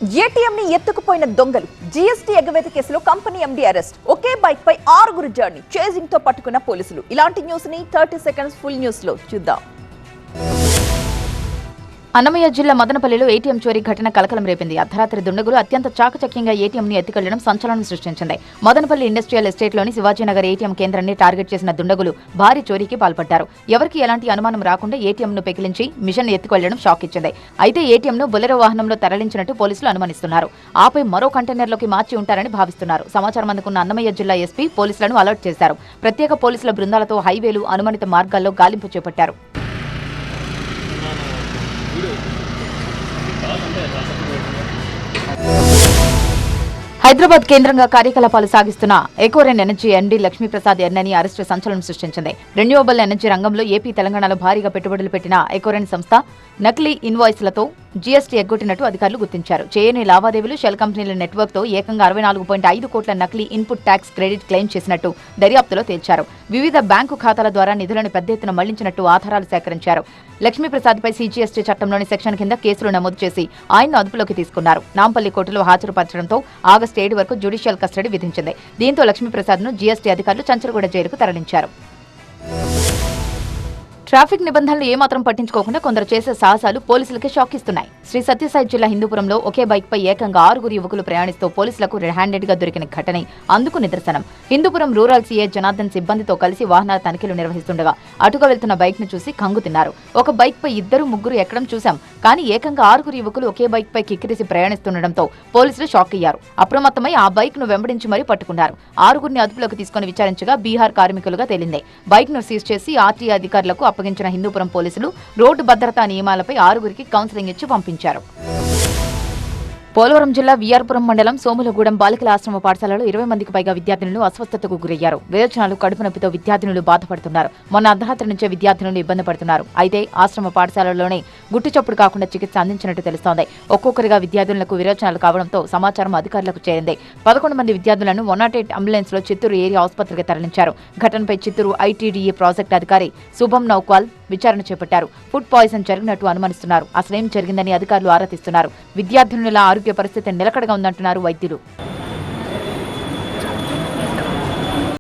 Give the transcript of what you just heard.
ATM ని ఎత్తుకుపోయిన దొంగలు GST ఎగవేత కేసులో కంపెనీ ఎండీ అరెస్ట్. ఒకే బైక్ పై 6 జర్నీ చేజింగ్ తో పట్టుకున్న పోలీసులు. ఇలాంటి న్యూస్ ని 30 సెకండ్స్ ఫుల్ న్యూస్ లో చూద్దాం. అన్నమయ్య జిల్లా మదనపల్లిలో ఏటీఎం చోరీ ఘటన కలకలం రేపింది. అర్ధరాత్రి దుండగులు అత్యంత చాకచక్యంగా ఏటీఎం ని ఎత్తుకెళ్లడం సంచలనం సృష్టించింది. మదనపల్లి ఇండస్ట్రియల్ ఎస్టేట్లోని శివాజీనగర్ ఏటీఎం కేంద్రాన్ని టార్గెట్ చేసిన దుండగులు భారీ చోరీకి పాల్పడ్డారు. ఎవరికి ఎలాంటి అనుమానం రాకుండా ఏటీఎంను పెకిలించి మిషన్ ఎత్తుకెళ్లడం షాక్ ఇచ్చింది. అయితే ఏటీఎంను బొలెరో వాహనంలో తరలించినట్టు పోలీసులు అనుమానిస్తున్నారు. ఆపై మరో కంటైనర్లోకి మార్చి ఉంటారని భావిస్తున్నారు. సమాచారం అందుకున్న అన్నమయ్య జిల్లా ఎస్పీ పోలీసులను అలర్ట్ చేశారు. ప్రత్యేక పోలీసుల బృందాలతో హైవేలు, అనుమానిత మార్గాల్లో గాలింపు చేపట్టారు. హైదరాబాద్ కేంద్రంగా కార్యకలాపాలు సాగిస్తున్న Ecoren energy MD Lakshmi Prasad Yerneni arrest సంచలనం సృష్టించింది. రెన్యూవబుల్ ఎనర్జీ రంగంలో ఏపీ, తెలంగాణలో భారీగా పెట్టుబడులు పెట్టిన ఎకోరెన్ సంస్థ నకిలీ ఇన్వాయిస్లతో జీఎస్టీ ఎగ్గొట్టినట్టు అధికారులు గుర్తించారు. చేయని లావాదేవీలు, షెల్ కంపెనీల నెట్వర్క్ తో ఏకంగా 64.5 కోట్ల నకిలీ ఇన్పుట్ ట్యాక్స్ క్రెడిట్ క్లెయిమ్ చేసినట్టు దర్యాప్తులో తేల్చారు. వివిధ బ్యాంకు ఖాతాల ద్వారా నిధులను పెద్ద ఎత్తున మళ్లించినట్టు ఆధారాలు సేకరించారు. లక్ష్మీప్రసాద్ పై సీజీఎస్టీ చట్టంలోని సెక్షన్ కింద కేసులు నమోదు చేసి ఆయన్ను అదుపులోకి తీసుకున్నారు. నాంపల్లి కోర్టులో హాజరుపరచడంతో ఆగస్టు 7 వరకు జ్యుడిషియల్ కస్టడీ విధించింది. దీంతో లక్ష్మీప్రసాద్ ను జీఎస్టీ అధికారులు చంచలగూడ జైలుకు తరలించారు. ట్రాఫిక్ నిబంధనలు ఏమాత్రం పట్టించుకోకుండా కొందరు చేసే సాహసాలు పోలీసులకే షాక్ ఇస్తున్నాయి. శ్రీ సత్యసాయి జిల్లా హిందూపురంలో ఒకే బైక్ పై ఏకంగా 6 యువకులు ప్రయాణిస్తూ పోలీసులకు రెడ్ హ్యాండెడ్ గా దొరికిన ఘటనే అందుకు నిదర్శనం. హిందూపురం రూరల్ సీఏ జనార్దన్ సిబ్బందితో కలిసి వాహనాల తనిఖీలు నిర్వహిస్తుండగా అటుగా వెళ్తున్న బైక్ ను చూసి కంగు తిన్నారు. ఒక బైక్ పై 2-3 ఎక్కడం చూశాం, కానీ ఏకంగా 6 యువకులు ఒకే బైక్ పై కిక్కిరిసి ప్రయాణిస్తుండటంతో పోలీసులు షాక్ అయ్యారు. అప్రమత్తమై ఆ బైక్ ను వెంబడించి మరీ పట్టుకున్నారు. 6 అదుపులోకి తీసుకుని విచారించగా బీహార్ కార్మికులుగా తేలింది. బైక్ ను సీజ్ చేసి ఆర్టీ అధికారులకు అప్పగించిన హిందూపురం పోలీసులు రోడ్డు భద్రతా నియమాలపై 6 కౌన్సిలింగ్ ఇచ్చి పంపించారు. పోలవరం జిల్లా విఆర్పురం మండలం సోములగూడెం బాలికల ఆశ్రమ పాఠశాలలో 20 మందికి పైగా విద్యార్థినులు అస్వస్థతకు గురయ్యారు. విరోచనాలు, కడుపు నొప్పితో విద్యార్థినులు బాధపడుతున్నారు. మొన్న అర్ధరాత్రి నుంచే విద్యార్థినులు ఇబ్బంది పడుతున్నారు. అయితే ఆశ్రమ పాఠశాలలోనే గుట్టుచప్పుడు కాకుండా చికిత్స అందించినట్టు తెలుస్తోంది. ఒక్కొక్కరిగా విద్యార్థులకు విరోచనాలు కావడంతో సమాచారం అధికారులకు చేరింది. 11 మంది విద్యార్థులను 108 అంబులెన్స్ లో చిత్తూరు ఏరియా ఆసుపత్రికి తరలించారు. ఘటనపై చిత్తూరు ఐటీడీఏ ప్రాజెక్టు అధికారి శుభం నౌక్వాల్ విచారణ చేపట్టారు. ఫుడ్ పాయిజన్ జరిగినట్టు అనుమానిస్తున్నారు. అసలేం జరిగిందని అధికారులు ఆరా తీస్తున్నారు. విద్యార్థినుల ఆరోగ్య పరిస్థితి నిలకడగా ఉందంటున్నారు వైద్యులు.